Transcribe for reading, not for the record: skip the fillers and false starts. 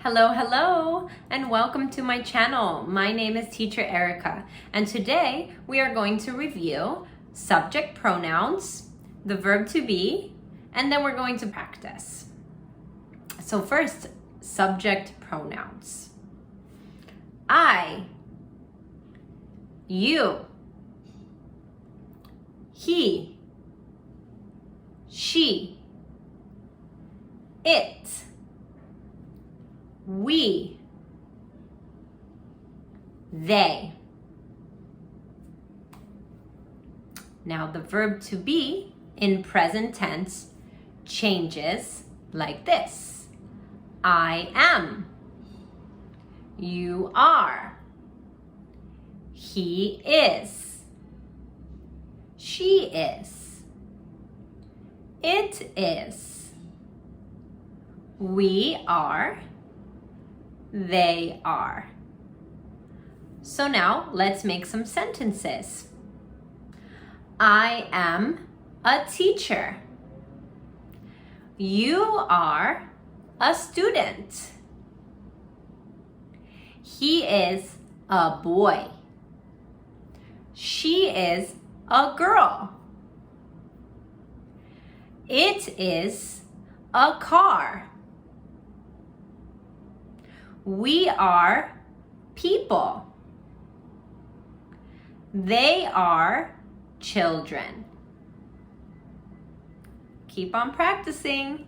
Hello, and welcome to my channel. My name is Teacher Erica, and today we are going to review subject pronouns, the verb to be, and then we're going to practice. So first, subject pronouns. I, you, he, she, it, we, they. Now the verb to be in present tense changes like this. I am. You are. He is. She is. It is. We are. They are. So now let's make some sentences. I am a teacher. You are a student. He is a boy. She is a girl. It is a car. We are people. They are children. Keep on practicing.